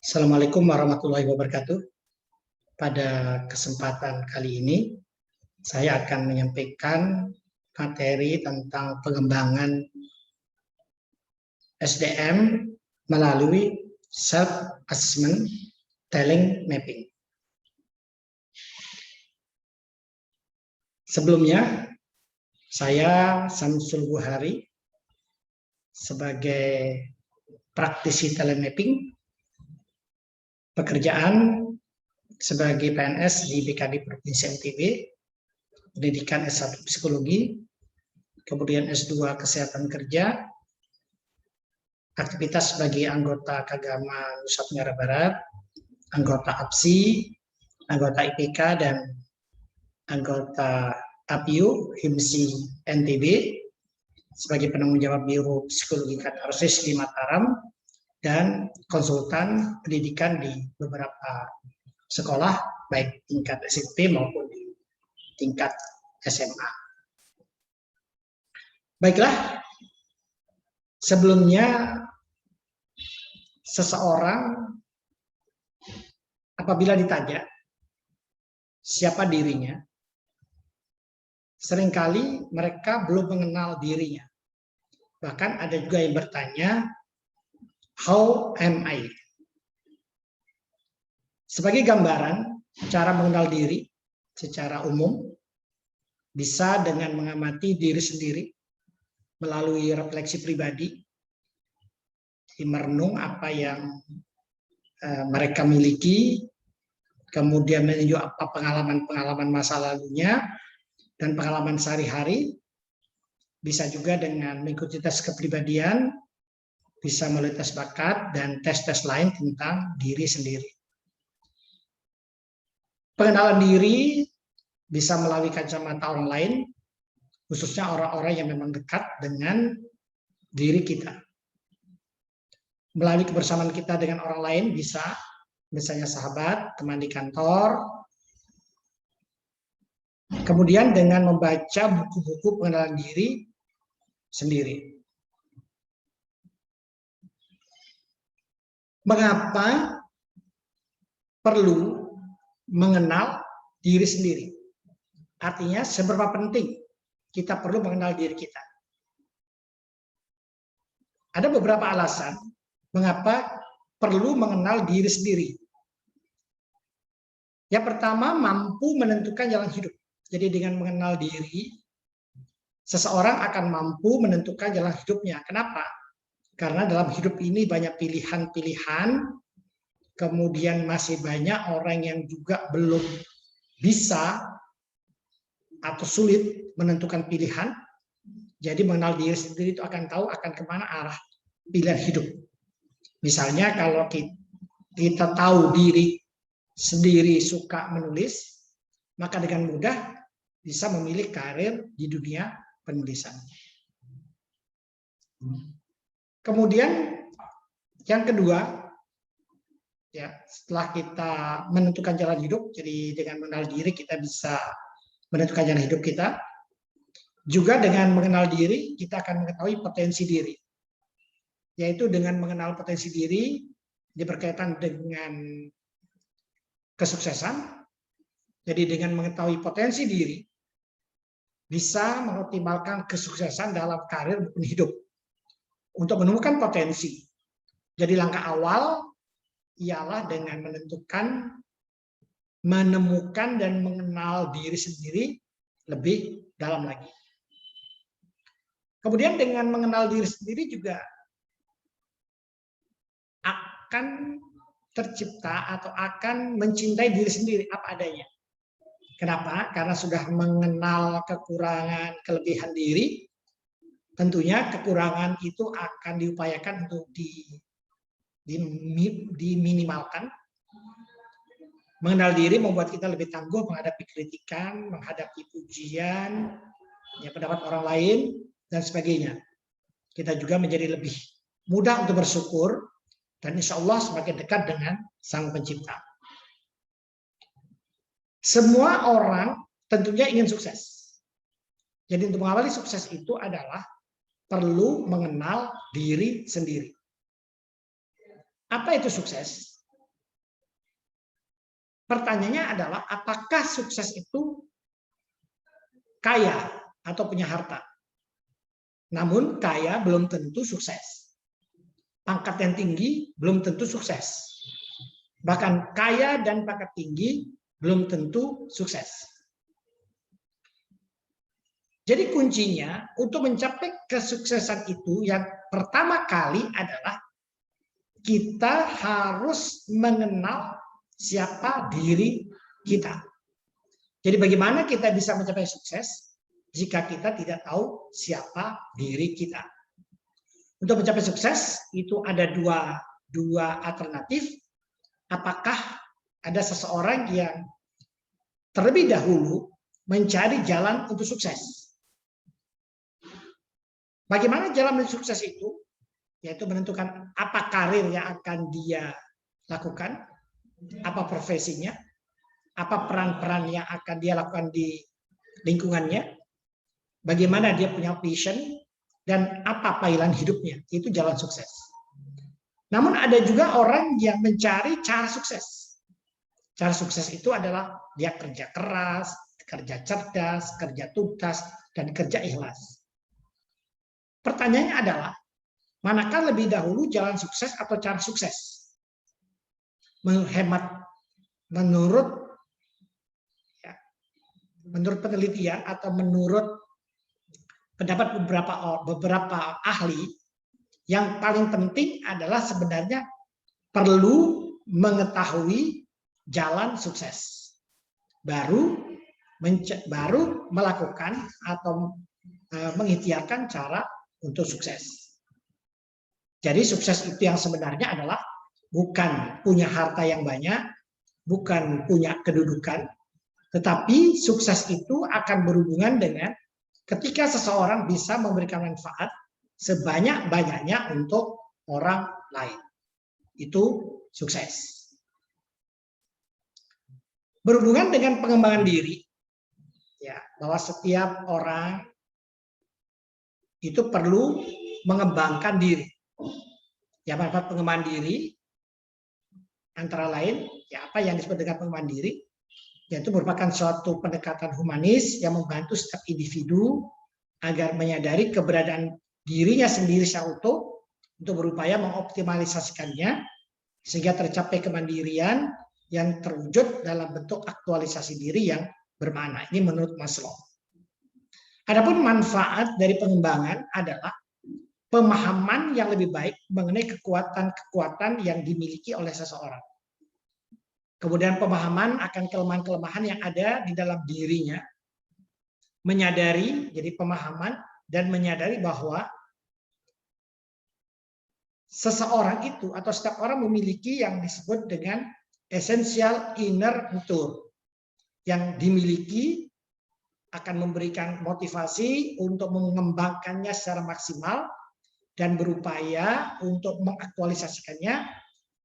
Assalamualaikum warahmatullahi wabarakatuh. Pada kesempatan kali ini, saya akan menyampaikan materi tentang pengembangan SDM melalui self-assessment talent mapping. Sebelumnya, saya Samsul Buhari sebagai praktisi talent mapping, pekerjaan sebagai PNS di BKD Provinsi NTB, pendidikan S1 Psikologi, kemudian S2 Kesehatan Kerja, aktivitas sebagai anggota Kagama Nusa Tenggara Barat, anggota APSI, anggota IPK, dan anggota APIU HIMSI NTB, sebagai penanggung jawab Biro Psikologi Katarsis di Mataram, dan konsultan pendidikan di beberapa sekolah, baik tingkat SMP maupun di tingkat SMA. Baiklah, sebelumnya seseorang apabila ditanya siapa dirinya, seringkali mereka belum mengenal dirinya. Bahkan ada juga yang bertanya, how am I? Sebagai gambaran, cara mengenal diri secara umum bisa dengan mengamati diri sendiri melalui refleksi pribadi, merenung apa yang mereka miliki, kemudian menuju apa pengalaman-pengalaman masa lalunya dan pengalaman sehari-hari. Bisa juga dengan mengikuti tes kepribadian, bisa melalui tes bakat dan tes-tes lain tentang diri sendiri. Pengenalan diri bisa melalui kacamata orang lain, khususnya orang-orang yang memang dekat dengan diri kita. Melalui kebersamaan kita dengan orang lain bisa, misalnya sahabat, teman di kantor. Kemudian dengan membaca buku-buku pengenalan diri sendiri. Mengapa perlu mengenal diri sendiri? Artinya seberapa penting kita perlu mengenal diri kita. Ada beberapa alasan mengapa perlu mengenal diri sendiri. Yang pertama, mampu menentukan jalan hidup. Jadi dengan mengenal diri, seseorang akan mampu menentukan jalan hidupnya. Kenapa? Karena dalam hidup ini banyak pilihan-pilihan, kemudian masih banyak orang yang juga belum bisa atau sulit menentukan pilihan. Jadi mengenal diri sendiri itu akan tahu akan kemana arah pilihan hidup. Misalnya kalau kita tahu diri sendiri suka menulis, maka dengan mudah bisa memilih karir di dunia penulisan. Kemudian yang kedua, ya, setelah kita menentukan jalan hidup, jadi dengan mengenal diri kita bisa menentukan jalan hidup kita. Juga dengan mengenal diri, kita akan mengetahui potensi diri. Yaitu dengan mengenal potensi diri, dia berkaitan dengan kesuksesan. Jadi dengan mengetahui potensi diri, bisa mengoptimalkan kesuksesan dalam karir maupun hidup. Untuk menemukan potensi. Jadi langkah awal ialah dengan menemukan dan mengenal diri sendiri lebih dalam lagi. Kemudian dengan mengenal diri sendiri juga akan tercipta atau akan mencintai diri sendiri apa adanya. Kenapa? Karena sudah mengenal kekurangan, kelebihan diri, tentunya kekurangan itu akan diupayakan untuk diminimalkan. Mengenal diri membuat kita lebih tangguh menghadapi kritikan, menghadapi pujian, ya, pendapat orang lain, dan sebagainya. Kita juga menjadi lebih mudah untuk bersyukur, dan insya Allah semakin dekat dengan Sang Pencipta. Semua orang tentunya ingin sukses. Jadi untuk mengawali sukses itu adalah perlu mengenal diri sendiri. Apa itu sukses? Pertanyaannya adalah apakah sukses itu kaya atau punya harta? Namun kaya belum tentu sukses. Pangkat yang tinggi belum tentu sukses. Bahkan kaya dan pangkat tinggi belum tentu sukses. Jadi kuncinya untuk mencapai kesuksesan itu yang pertama kali adalah kita harus mengenal siapa diri kita. Jadi bagaimana kita bisa mencapai sukses jika kita tidak tahu siapa diri kita. Untuk mencapai sukses itu ada dua alternatif. Apakah ada seseorang yang terlebih dahulu mencari jalan untuk sukses? Bagaimana jalan menuju sukses itu? Yaitu menentukan apa karir yang akan dia lakukan, apa profesinya, apa peran-peran yang akan dia lakukan di lingkungannya, bagaimana dia punya vision, dan apa panggilan hidupnya. Itu jalan sukses. Namun ada juga orang yang mencari cara sukses. Cara sukses itu adalah dia kerja keras, kerja cerdas, kerja tuntas, dan kerja ikhlas. Pertanyaannya adalah, manakah lebih dahulu jalan sukses atau cara sukses? Menghemat menurut penelitian atau menurut pendapat beberapa ahli, yang paling penting adalah sebenarnya perlu mengetahui jalan sukses. Baru melakukan atau mengikhtiarkan cara untuk sukses. Jadi sukses itu yang sebenarnya adalah bukan punya harta yang banyak, bukan punya kedudukan, tetapi sukses itu akan berhubungan dengan ketika seseorang bisa memberikan manfaat sebanyak-banyaknya untuk orang lain. Itu sukses. Berhubungan dengan pengembangan diri, ya, bahwa setiap orang itu perlu mengembangkan diri. Ya, manfaat pengembangan diri antara lain, ya apa yang disebut dengan pengembangan diri, yaitu merupakan suatu pendekatan humanis yang membantu setiap individu agar menyadari keberadaan dirinya sendiri secara utuh untuk berupaya mengoptimalisasikannya sehingga tercapai kemandirian yang terwujud dalam bentuk aktualisasi diri yang bermakna. Ini menurut Maslow. Adapun manfaat dari pengembangan adalah pemahaman yang lebih baik mengenai kekuatan-kekuatan yang dimiliki oleh seseorang. Kemudian pemahaman akan kelemahan-kelemahan yang ada di dalam dirinya. Menyadari, jadi pemahaman, dan menyadari bahwa seseorang itu atau setiap orang memiliki yang disebut dengan essential inner nature. Yang dimiliki akan memberikan motivasi untuk mengembangkannya secara maksimal dan berupaya untuk mengaktualisasikannya,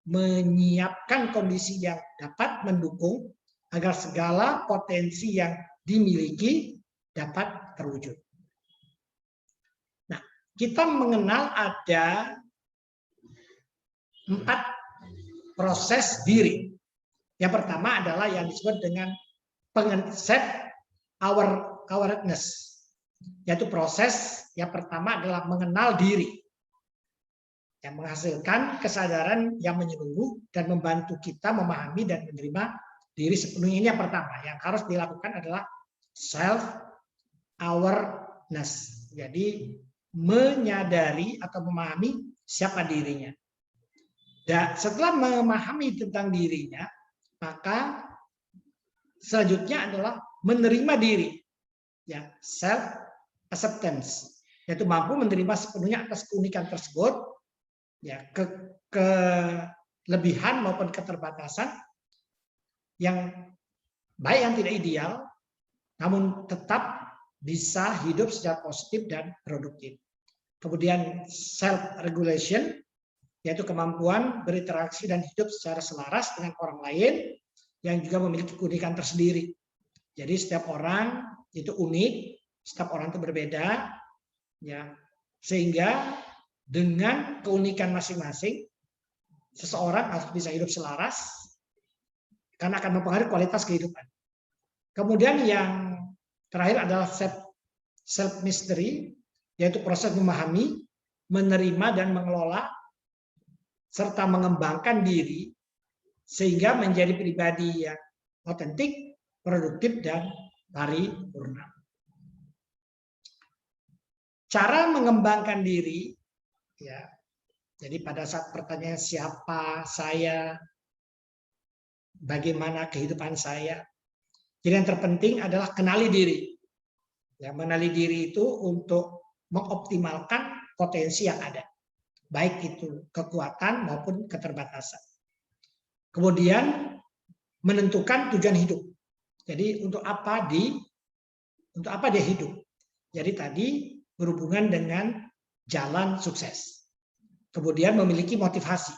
menyiapkan kondisi yang dapat mendukung agar segala potensi yang dimiliki dapat terwujud. Nah, kita mengenal ada 4 proses diri. Yang pertama adalah yang disebut dengan awareness, yaitu proses yang pertama adalah mengenal diri, yang menghasilkan kesadaran yang menyeluruh dan membantu kita memahami dan menerima diri sepenuhnya. Ini yang pertama, yang harus dilakukan adalah self-awareness, jadi menyadari atau memahami siapa dirinya. Dan setelah memahami tentang dirinya, maka selanjutnya adalah menerima diri, ya, self acceptance, yaitu mampu menerima sepenuhnya atas keunikan tersebut, ya, kelebihan maupun keterbatasan yang baik yang tidak ideal, namun tetap bisa hidup secara positif dan produktif. Kemudian self regulation, yaitu kemampuan berinteraksi dan hidup secara selaras dengan orang lain yang juga memiliki keunikan tersendiri. Jadi setiap orang itu unik, setiap orang itu berbeda, ya, sehingga dengan keunikan masing-masing seseorang harus bisa hidup selaras. karena akan mempengaruhi kualitas kehidupan. Kemudian yang terakhir adalah self mastery, yaitu proses memahami, menerima dan mengelola serta mengembangkan diri sehingga menjadi pribadi yang otentik, produktif dan paripurna. Cara mengembangkan diri, ya. Jadi pada saat pertanyaan siapa saya, bagaimana kehidupan saya. Jadi yang terpenting adalah kenali diri. Ya, mengenali diri itu untuk mengoptimalkan potensi yang ada, baik itu kekuatan maupun keterbatasan. Kemudian menentukan tujuan hidup. Jadi untuk apa dia hidup? Jadi tadi berhubungan dengan jalan sukses. Kemudian memiliki motivasi.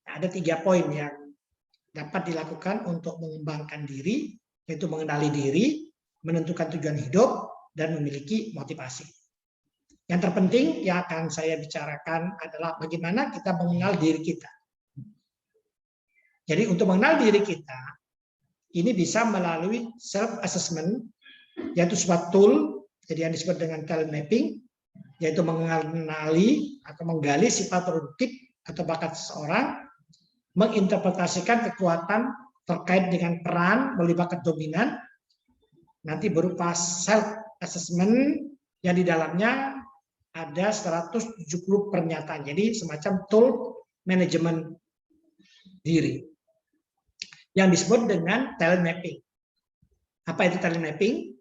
Ada 3 poin yang dapat dilakukan untuk mengembangkan diri, yaitu mengenali diri, menentukan tujuan hidup, dan memiliki motivasi. Yang terpenting yang akan saya bicarakan adalah bagaimana kita mengenal diri kita. Jadi untuk mengenal diri kita, ini bisa melalui self-assessment, yaitu sebuah tool, jadi yang disebut dengan talent mapping, yaitu mengenali atau menggali sifat produktif atau bakat seseorang, menginterpretasikan kekuatan terkait dengan peran melalui bakat dominan, nanti berupa self-assessment yang di dalamnya ada 170 pernyataan. Jadi semacam tool manajemen diri yang disebut dengan talent mapping. Apa itu talent mapping?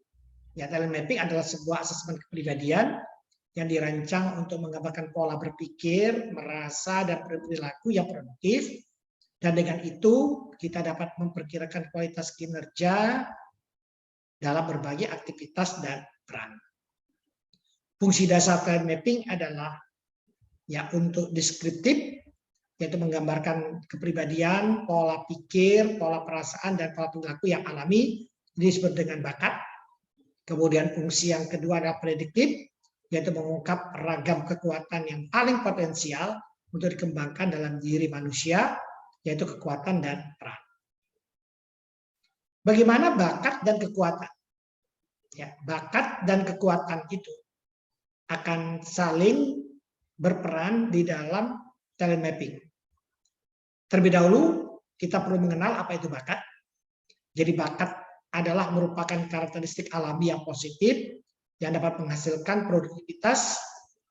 Ya, talent mapping adalah sebuah asesmen kepribadian yang dirancang untuk menggambarkan pola berpikir, merasa, dan perilaku yang produktif. Dan dengan itu kita dapat memperkirakan kualitas kinerja dalam berbagai aktivitas dan peran. Fungsi dasar talent mapping adalah ya untuk deskriptif, yaitu menggambarkan kepribadian, pola pikir, pola perasaan, dan pola perilaku yang alami, disebut dengan bakat. Kemudian fungsi yang kedua adalah prediktif, yaitu mengungkap ragam kekuatan yang paling potensial untuk dikembangkan dalam diri manusia, yaitu kekuatan dan peran. Bagaimana bakat dan kekuatan? Ya, bakat dan kekuatan itu akan saling berperan di dalam talent mapping. Terlebih dahulu, kita perlu mengenal apa itu bakat. Jadi bakat adalah merupakan karakteristik alami yang positif yang dapat menghasilkan produktivitas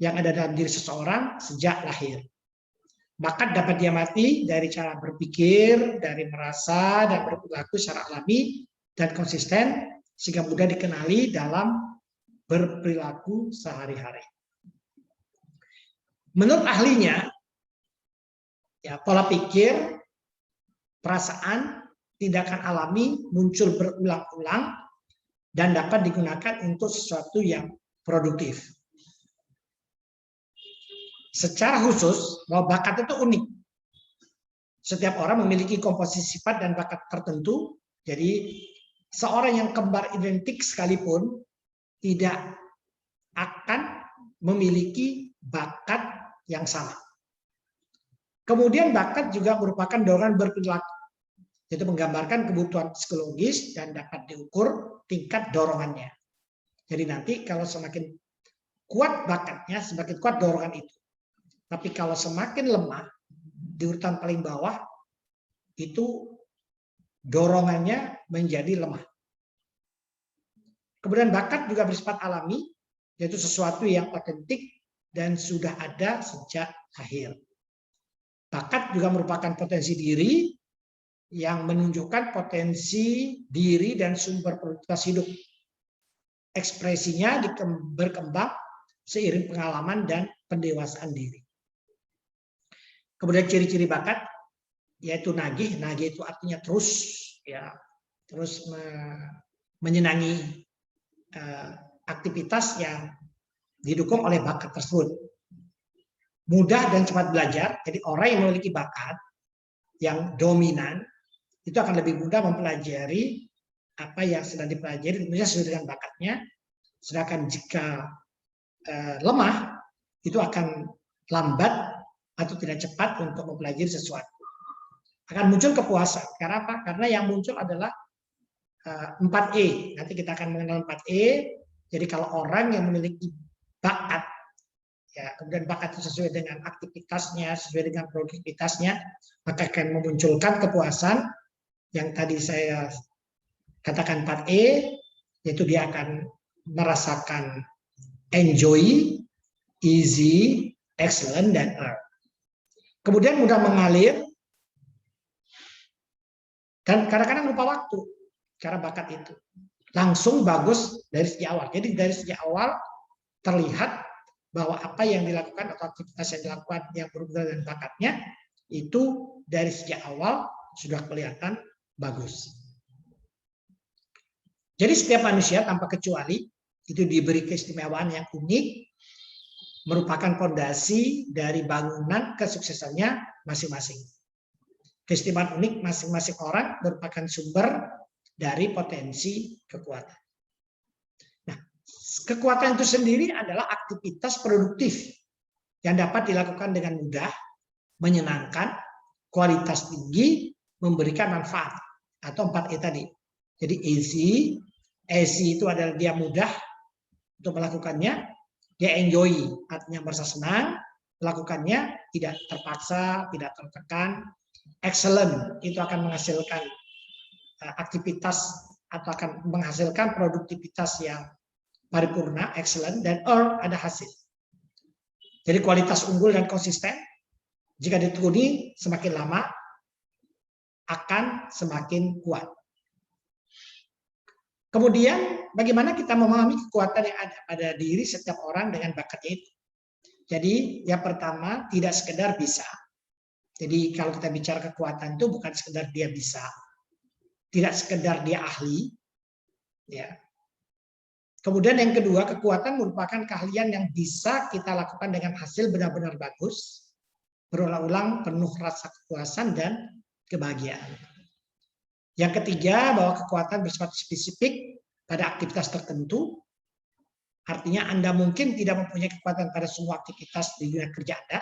yang ada dalam diri seseorang sejak lahir. Bakat dapat diamati dari cara berpikir, dari merasa, dan berperilaku secara alami dan konsisten, sehingga mudah dikenali dalam berperilaku sehari-hari. Menurut ahlinya, ya, pola pikir, perasaan, tindakan alami muncul berulang-ulang dan dapat digunakan untuk sesuatu yang produktif. Secara khusus, bahwa bakat itu unik. Setiap orang memiliki komposisi sifat dan bakat tertentu. Jadi, seorang yang kembar identik sekalipun tidak akan memiliki bakat yang sama. Kemudian bakat juga merupakan dorongan berperilaku, yaitu menggambarkan kebutuhan psikologis dan dapat diukur tingkat dorongannya. Jadi nanti kalau semakin kuat bakatnya, semakin kuat dorongan itu. Tapi kalau semakin lemah, di urutan paling bawah, itu dorongannya menjadi lemah. Kemudian bakat juga bersifat alami, yaitu sesuatu yang otentik dan sudah ada sejak lahir. Bakat juga merupakan potensi diri yang menunjukkan potensi diri dan sumber produktivitas hidup. Ekspresinya berkembang seiring pengalaman dan pendewasaan diri. Kemudian ciri-ciri bakat yaitu nagih. Nagih itu artinya terus, ya, terus menyenangi aktivitas yang didukung oleh bakat tersebut. Mudah dan cepat belajar. Jadi orang yang memiliki bakat yang dominan itu akan lebih mudah mempelajari apa yang sedang dipelajari, tentunya sesuai dengan bakatnya. Sedangkan jika lemah, itu akan lambat atau tidak cepat untuk mempelajari sesuatu. akan muncul kepuasan. Karena apa? Karena yang muncul adalah 4E. Nanti kita akan mengenal 4E. Jadi kalau orang yang memiliki bakat, ya, kemudian bakat itu sesuai dengan aktivitasnya, sesuai dengan produktivitasnya, maka akan memunculkan kepuasan yang tadi saya katakan 4E, yaitu dia akan merasakan enjoy, easy, excellent, dan earn. Kemudian mudah mengalir, dan kadang-kadang lupa waktu, cara bakat itu. Langsung bagus dari segi awal. Jadi dari segi awal terlihat bahwa apa yang dilakukan atau aktivitas yang dilakukan yang berhubungan dengan bakatnya, itu dari segi awal sudah kelihatan bagus. Jadi setiap manusia tanpa kecuali itu diberi keistimewaan yang unik, merupakan fondasi dari bangunan kesuksesannya masing-masing. Keistimewaan unik masing-masing orang merupakan sumber dari potensi kekuatan. Nah, kekuatan itu sendiri adalah aktivitas produktif yang dapat dilakukan dengan mudah, menyenangkan, kualitas tinggi, memberikan manfaat, atau 4E tadi. Jadi easy itu adalah dia mudah untuk melakukannya, dia enjoy, artinya merasa senang, melakukannya tidak terpaksa, tidak tertekan. Excellent, itu akan menghasilkan aktivitas atau akan menghasilkan produktivitas yang paripurna, excellent, dan earn, ada hasil. Jadi kualitas unggul dan konsisten, jika ditekuni semakin lama, akan semakin kuat. Kemudian bagaimana kita memahami kekuatan yang ada pada diri setiap orang dengan bakatnya itu. Jadi yang pertama, tidak sekedar bisa. Jadi kalau kita bicara kekuatan itu bukan sekedar dia bisa, tidak sekedar dia ahli, ya. Kemudian yang kedua, kekuatan merupakan keahlian yang bisa kita lakukan dengan hasil benar-benar bagus, berulang-ulang, penuh rasa kepuasan dan kebahagiaan. Yang ketiga, bahwa kekuatan bersifat spesifik pada aktivitas tertentu, artinya Anda mungkin tidak mempunyai kekuatan pada semua aktivitas di dunia kerja Anda.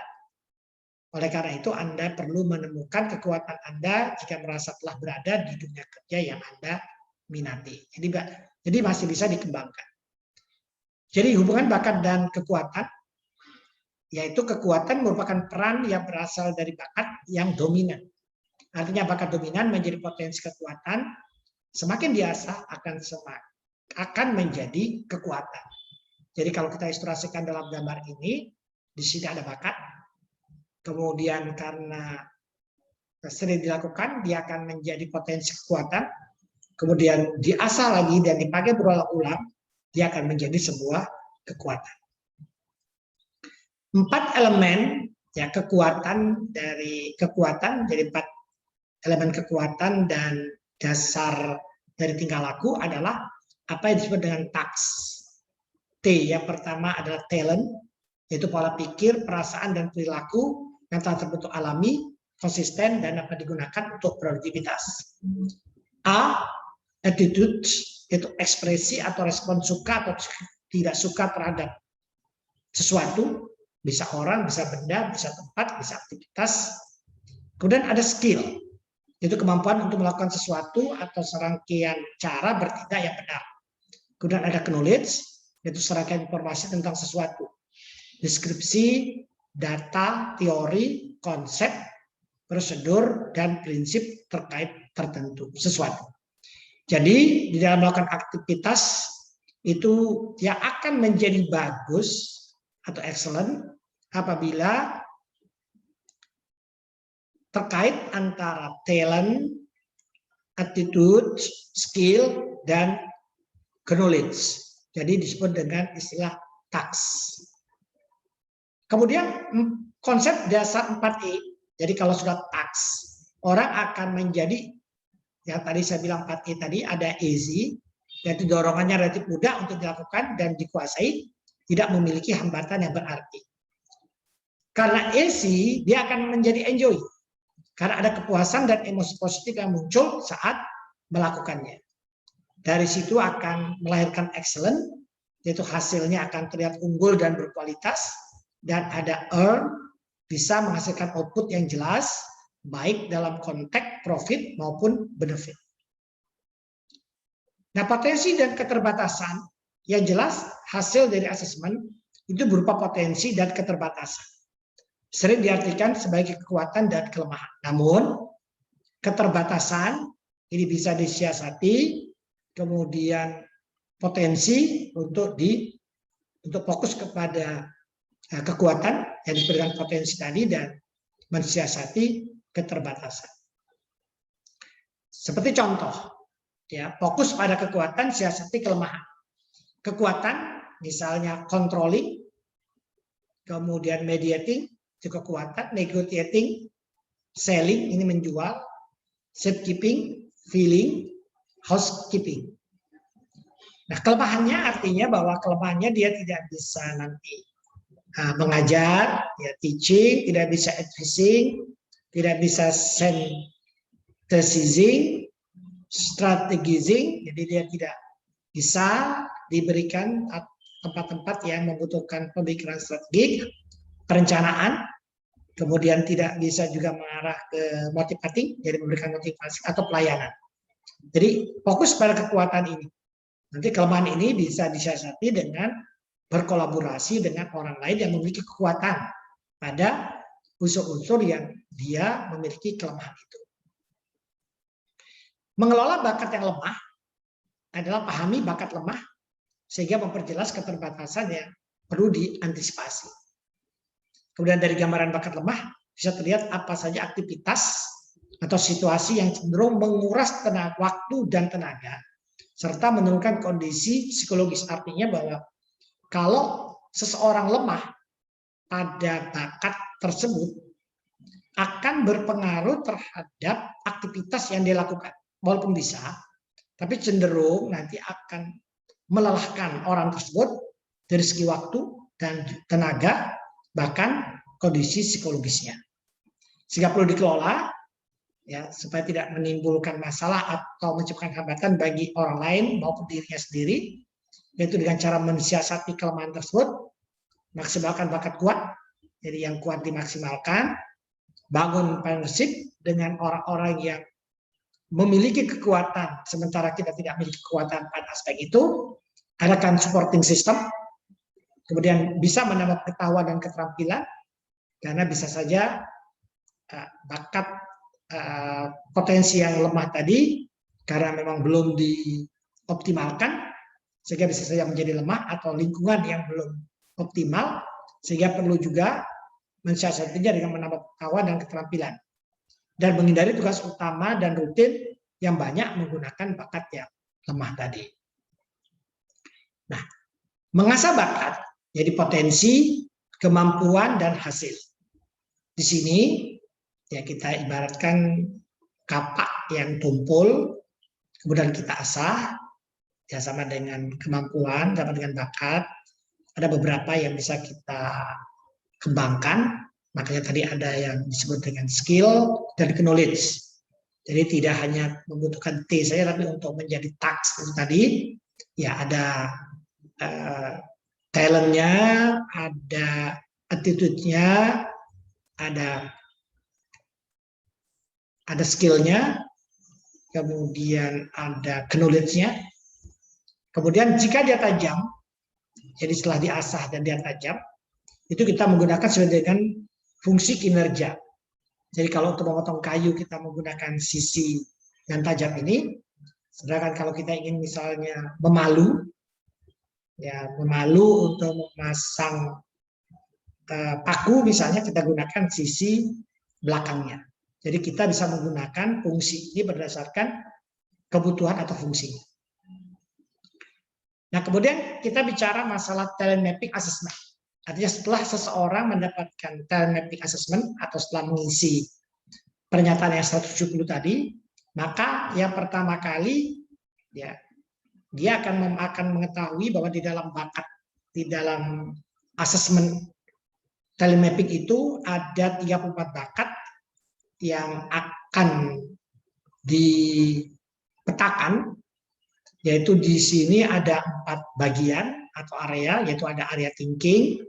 Oleh karena itu, Anda perlu menemukan kekuatan Anda jika merasa telah berada di dunia kerja yang Anda minati. Jadi masih bisa dikembangkan. Jadi hubungan bakat dan kekuatan, yaitu kekuatan merupakan peran yang berasal dari bakat yang dominan. Artinya bakat dominan menjadi potensi kekuatan, semakin diasah akan menjadi kekuatan. Jadi kalau kita ilustrasikan dalam gambar ini, di sini ada bakat, kemudian karena sering dilakukan, dia akan menjadi potensi kekuatan, kemudian diasah lagi dan dipakai berulang-ulang, dia akan menjadi sebuah kekuatan. 4 elemen ya kekuatan, jadi 4 elemen kekuatan dan dasar dari tingkah laku adalah apa yang disebut dengan TAX. T yang pertama adalah talent, yaitu pola pikir, perasaan, dan perilaku yang telah terbentuk alami, konsisten, dan dapat digunakan untuk produktivitas. A, attitude, yaitu ekspresi atau respon suka atau tidak suka terhadap sesuatu, bisa orang, bisa benda, bisa tempat, bisa aktivitas. Kemudian ada skill, yaitu kemampuan untuk melakukan sesuatu atau serangkaian cara bertindak yang benar. Kemudian ada knowledge, yaitu serangkaian informasi tentang sesuatu. Deskripsi, data, teori, konsep, prosedur, dan prinsip terkait tertentu sesuatu. Jadi di dalam melakukan aktivitas itu yang akan menjadi bagus atau excellent apabila terkait antara talent, attitude, skill, dan knowledge. Jadi disebut dengan istilah TAX. Kemudian konsep dasar 4E. Jadi kalau sudah TAX, orang akan menjadi, yang tadi saya bilang 4E tadi, ada easy, yaitu dorongannya relatif mudah untuk dilakukan dan dikuasai, tidak memiliki hambatan yang berarti. Karena easy, dia akan menjadi enjoy. Karena ada kepuasan dan emosi positif yang muncul saat melakukannya. Dari situ akan melahirkan excellent, yaitu hasilnya akan terlihat unggul dan berkualitas, dan ada earn, bisa menghasilkan output yang jelas, baik dalam konteks profit maupun benefit. Nah, potensi dan keterbatasan yang jelas hasil dari asesmen itu berupa potensi dan keterbatasan. Sering diartikan sebagai kekuatan dan kelemahan. Namun, keterbatasan ini bisa disiasati, kemudian potensi untuk fokus kepada kekuatan yang diberikan potensi tadi dan mensiasati keterbatasan. Seperti contoh, ya, fokus pada kekuatan, siasati kelemahan. Kekuatan misalnya controlling, kemudian mediating itu kekuatan, negotiating, selling ini menjual, safekeeping, filling, housekeeping. Nah, kelemahannya artinya bahwa kelemahannya dia tidak bisa nanti mengajar, ya, teaching, tidak bisa advising, tidak bisa synthesizing, strategizing, jadi dia tidak bisa diberikan tempat-tempat yang membutuhkan pemikiran strategik, perencanaan, kemudian tidak bisa juga mengarah ke motivating, jadi memberikan motivasi atau pelayanan. Jadi fokus pada kekuatan ini. Nanti kelemahan ini bisa disiasati dengan berkolaborasi dengan orang lain yang memiliki kekuatan pada unsur-unsur yang dia memiliki kelemahan itu. Mengelola bakat yang lemah adalah pahami bakat lemah sehingga memperjelas keterbatasan yang perlu diantisipasi. Kemudian dari gambaran bakat lemah bisa terlihat apa saja aktivitas atau situasi yang cenderung menguras waktu dan tenaga serta menurunkan kondisi psikologis. Artinya bahwa kalau seseorang lemah pada bakat tersebut akan berpengaruh terhadap aktivitas yang dia lakukan. Walaupun bisa, tapi cenderung nanti akan melelahkan orang tersebut dari segi waktu dan tenaga, bahkan kondisi psikologisnya. Sehingga perlu dikelola, ya, supaya tidak menimbulkan masalah atau menciptakan hambatan bagi orang lain maupun dirinya sendiri, yaitu dengan cara mensiasati kelemahan tersebut, maksimalkan bakat kuat, jadi yang kuat dimaksimalkan, bangun partnership dengan orang-orang yang memiliki kekuatan, sementara kita tidak memiliki kekuatan pada aspek itu, adakan supporting system, kemudian bisa menambah pengetahuan dan keterampilan, karena bisa saja bakat potensi yang lemah tadi, karena memang belum dioptimalkan, sehingga bisa saja menjadi lemah, atau lingkungan yang belum optimal, sehingga perlu juga mensiasatinya dengan menambah pengetahuan dan keterampilan. Dan menghindari tugas utama dan rutin yang banyak menggunakan bakat yang lemah tadi. Nah, mengasah bakat jadi potensi, kemampuan, dan hasil. Di sini ya kita ibaratkan kapak yang tumpul, kemudian kita asah, ya sama dengan kemampuan, sama dengan bakat. Ada beberapa yang bisa kita kembangkan, makanya tadi ada yang disebut dengan skill dan knowledge. Jadi tidak hanya membutuhkan T saja, tapi untuk menjadi task itu tadi, ya ada talentnya, ada attitude-nya, ada skill-nya, kemudian ada knowledge-nya. Kemudian jika dia tajam, jadi setelah diasah dan dia tajam, itu kita menggunakan sesuai dengan fungsi kinerja. Jadi kalau untuk memotong kayu kita menggunakan sisi yang tajam ini, sedangkan kalau kita ingin misalnya memalu, ya memalu untuk memasang paku misalnya, kita gunakan sisi belakangnya. Jadi kita bisa menggunakan fungsi ini berdasarkan kebutuhan atau fungsinya. Nah, kemudian kita bicara masalah talent mapping assessment. Artinya setelah seseorang mendapatkan talent mapping assessment atau setelah mengisi pernyataan yang 170 tadi, maka yang pertama kali ya dia akan mengetahui bahwa di dalam bakat, di dalam assessment talent mapping itu ada 34 bakat yang akan dipetakan, yaitu di sini ada 4 bagian atau area, yaitu ada area thinking,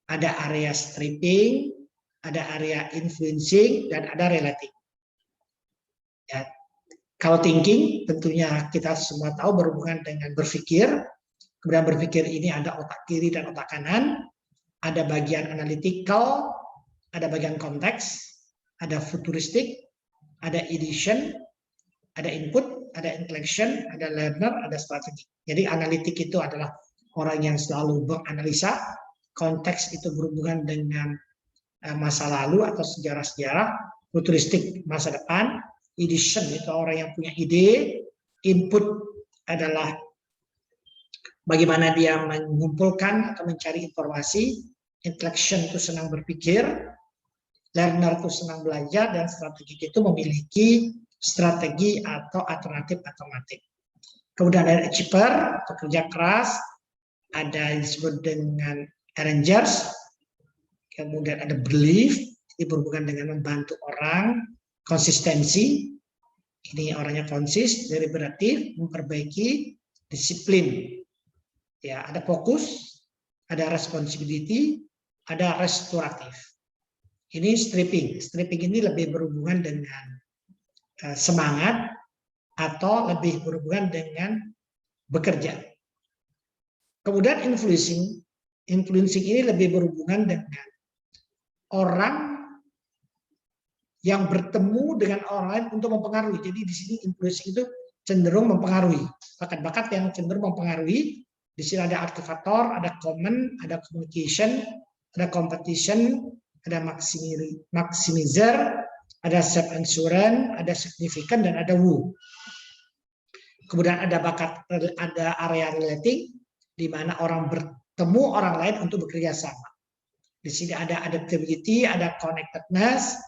ada area stripping, ada area influencing, dan ada relating. Ya. Kalau thinking, tentunya kita semua tahu berhubungan dengan berpikir. Kemudian berpikir ini ada otak kiri dan otak kanan, ada bagian analytical, ada bagian konteks, ada futuristik, ada edition, ada input, ada intellection, ada learner, ada strategi. Jadi analitik itu adalah orang yang selalu menganalisa, konteks itu berhubungan dengan masa lalu atau sejarah-sejarah, futuristik masa depan, edition itu orang yang punya ide, input adalah bagaimana dia mengumpulkan atau mencari informasi, intellection itu senang berpikir, learner itu senang belajar, dan strategi itu memiliki strategi atau alternatif. Kemudian ada achiever, pekerja keras, ada yang disebut dengan arrangers, kemudian ada belief, ini berhubungan dengan membantu orang, konsistensi, ini orangnya konsis, deliberatif, memperbaiki, disiplin. Ya, ada fokus, ada responsibility, ada restoratif. Ini stripping. Stripping ini lebih berhubungan dengan semangat atau lebih berhubungan dengan bekerja. Kemudian influencing. Influencing ini lebih berhubungan dengan orang yang bertemu dengan orang lain untuk mempengaruhi. Jadi di sini influencing itu cenderung mempengaruhi. Bakat-bakat yang cenderung mempengaruhi. Di sini ada aktivator, ada common, ada communication, ada competition, ada maximizer, ada self-assurance, ada significant, dan ada woo. Kemudian ada bakat, ada area relating, di mana orang bertemu orang lain untuk bekerja sama. Di sini ada adaptability, ada connectedness,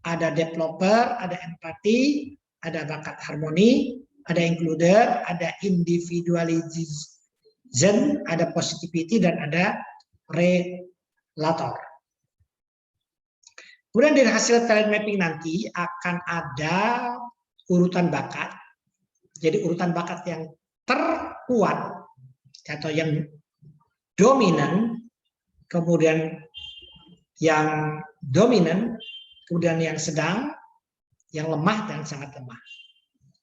ada developer, ada empathy, ada bakat harmoni, ada includer, ada individualism, ada positivity, dan ada relator. Kemudian dari hasil talent mapping nanti akan ada urutan bakat. Jadi urutan bakat yang terkuat atau yang dominan, kemudian yang dominan, kemudian yang sedang, yang lemah, dan sangat lemah.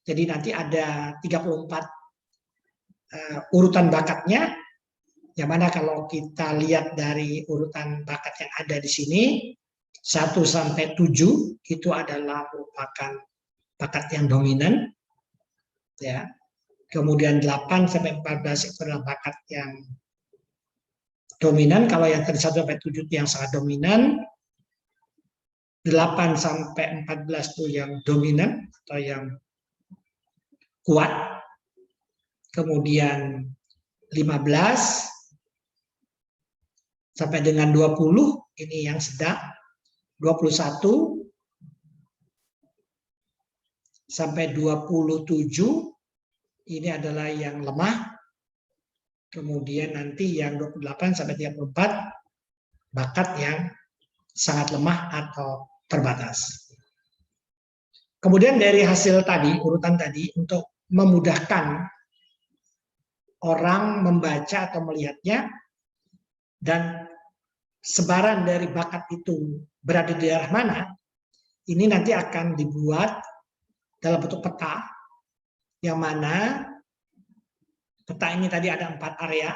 Jadi nanti ada 34 urutan bakatnya, yang mana kalau kita lihat dari urutan bakat yang ada di sini, 1 sampai 7 itu adalah merupakan bakat yang dominan, ya. Kemudian 8 sampai 14 itu adalah bakat yang dominan. Kalau yang tadi 1 sampai 7 itu yang sangat dominan. 8 sampai 14 itu yang dominan atau yang kuat. Kemudian 15 sampai dengan 20 ini yang sedang. 21 sampai 27 ini adalah yang lemah. Kemudian nanti yang 28 sampai 34 bakat yang sangat lemah atau terbatas. Kemudian dari hasil tadi, urutan tadi, untuk memudahkan orang membaca atau melihatnya, dan sebaran dari bakat itu berada di daerah mana, ini nanti akan dibuat dalam bentuk peta, yang mana peta ini tadi ada 4 area,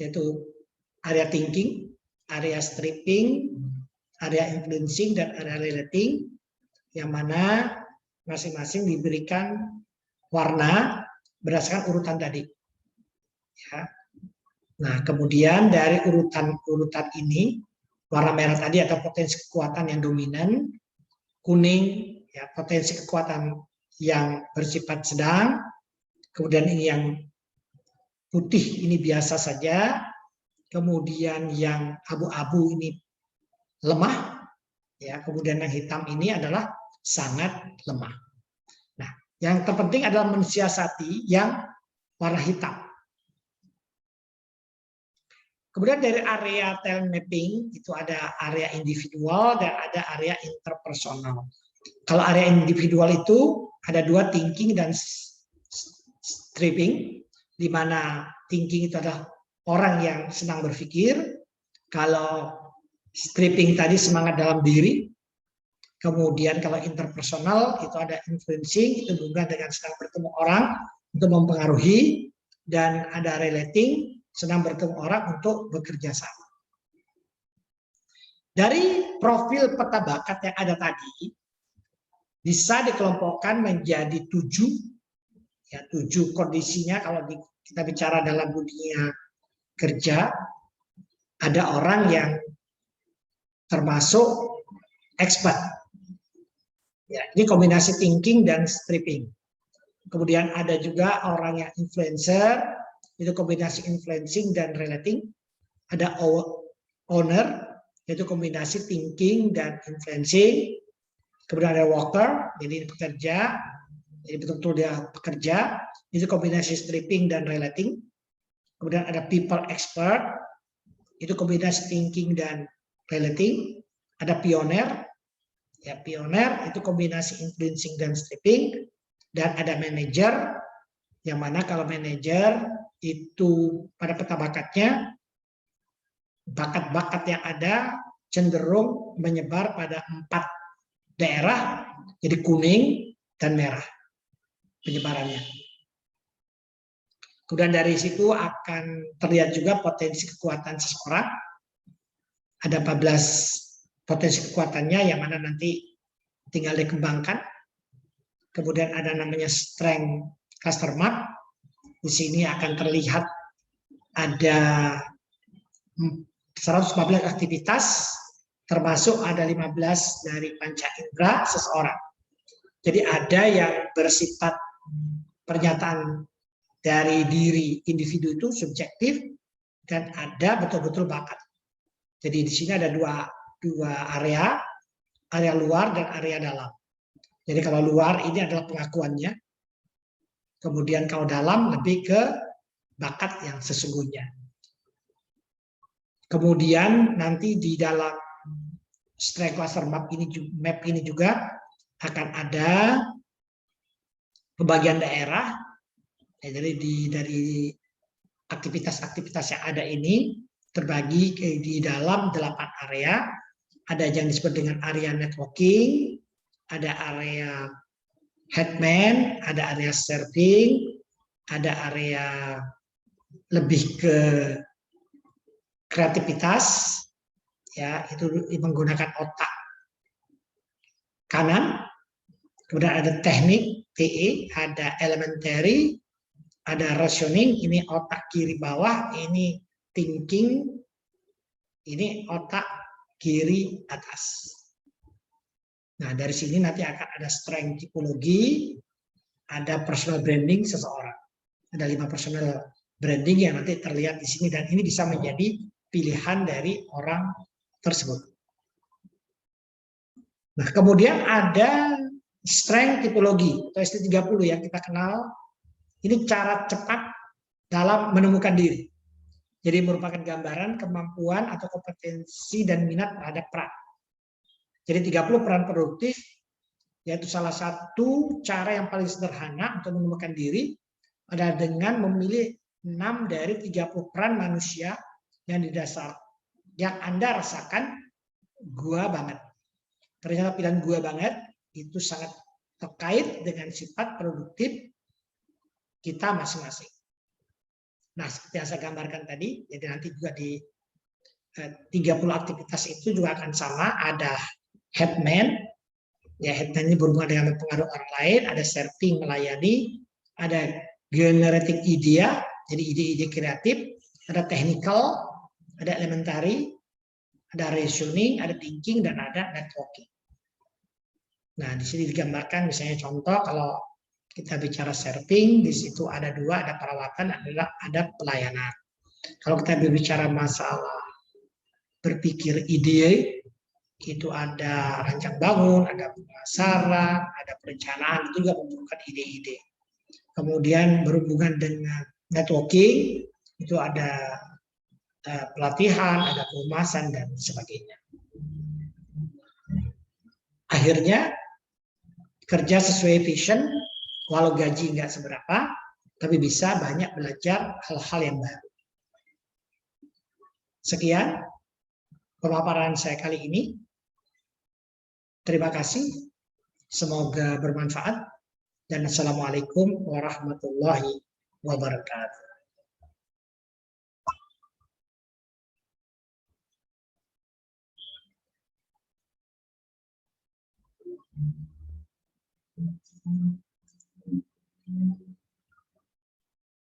yaitu area thinking, area stripping, area influencing, dan area relating, yang mana masing-masing diberikan warna berdasarkan urutan tadi. Ya. Nah, kemudian dari urutan ini, warna merah tadi atau potensi kekuatan yang dominan, kuning ya potensi kekuatan yang bersifat sedang, kemudian ini yang putih ini biasa saja, kemudian yang abu-abu ini lemah, ya, kemudian yang hitam ini adalah sangat lemah. Nah, yang terpenting adalah mensiasati yang warna hitam. Kemudian dari area talent mapping itu ada area individual dan ada area interpersonal. Kalau area individual itu ada 2, thinking dan stripping, di mana thinking itu adalah orang yang senang berpikir. Kalau stripping tadi semangat dalam diri. Kemudian kalau interpersonal itu ada influencing, itu hubungan dengan senang bertemu orang untuk mempengaruhi, dan ada relating, senang bertemu orang untuk bekerja sama. Dari profil peta bakat yang ada tadi, bisa dikelompokkan menjadi 7, ya 7 kondisinya. Kalau kita bicara dalam dunia kerja, ada orang yang termasuk expert. Ya, ini kombinasi thinking dan stripping. Kemudian ada juga orang yang influencer, itu kombinasi influencing dan relating. Ada owner, yaitu kombinasi thinking dan influencing. Kemudian ada worker, jadi pekerja, jadi betul-betul dia pekerja, itu kombinasi stripping dan relating. Kemudian ada people expert, itu kombinasi thinking dan relating. Ada pioneer, ya pioneer itu kombinasi influencing dan stripping. Dan ada manager, yang mana kalau manager itu pada peta bakatnya, bakat-bakat yang ada cenderung menyebar pada 4 daerah, jadi kuning dan merah penyebarannya. Kemudian dari situ akan terlihat juga potensi kekuatan seseorang. Ada 14 potensi kekuatannya yang mana nanti tinggal dikembangkan. Kemudian ada namanya strength cluster map. Di sini akan terlihat ada 114 aktivitas, termasuk ada 15 dari panca indera seseorang. Jadi ada yang bersifat pernyataan dari diri individu itu subjektif, dan ada betul-betul bakat. Jadi di sini ada dua area luar dan area dalam. Jadi kalau luar ini adalah pengakuannya, kemudian kalau dalam lebih ke bakat yang sesungguhnya. Kemudian nanti di dalam strength cluster map ini juga akan ada pembagian daerah. Ya, jadi dari aktivitas-aktivitas yang ada ini terbagi di dalam 8 area. Ada yang disebut dengan area networking, ada area headman, ada area serving, ada area lebih ke kreativitas, ya itu menggunakan otak kanan. Kemudian ada teknik TE, ada elementary, ada rationing, ini otak kiri bawah, ini thinking, ini otak kiri atas. Nah, dari sini nanti akan ada strength tipologi, ada personal branding seseorang. Ada 5 personal branding yang nanti terlihat di sini, dan ini bisa menjadi pilihan dari orang tersebut. Nah, kemudian ada strength tipologi atau ST30 yang kita kenal. Ini cara cepat dalam menemukan diri. Jadi merupakan gambaran kemampuan atau kompetensi dan minat terhadap peran. Jadi 30 peran produktif, yaitu salah satu cara yang paling sederhana untuk menemukan diri adalah dengan memilih 6 dari 30 peran manusia yang didasar, yang Anda rasakan gua banget. Ternyata pilihan gua banget itu sangat terkait dengan sifat produktif kita masing-masing. Nah, seperti yang saya gambarkan tadi, jadi nanti juga di 30 aktivitas itu juga akan sama. Ada headman, ya headman ini berhubungan dengan mempengaruhi orang lain, ada serving, melayani, ada generating idea, jadi ide-ide kreatif, ada technical, ada elementary, ada reasoning, ada thinking, dan ada networking. Nah, di sini digambarkan misalnya contoh kalau kita bicara serving, di situ ada 2, ada perawatan, ada pelayanan. Kalau kita berbicara masalah berpikir ide, itu ada rancang bangun, ada pemasaran, ada perencanaan, itu juga memerlukan ide-ide. Kemudian berhubungan dengan networking, itu ada pelatihan, ada pemasaran, dan sebagainya. Akhirnya, kerja sesuai vision, walau gaji nggak seberapa, tapi bisa banyak belajar hal-hal yang baru. Sekian. pemaparan saya kali ini. Terima kasih, semoga bermanfaat, dan Assalamualaikum warahmatullahi wabarakatuh.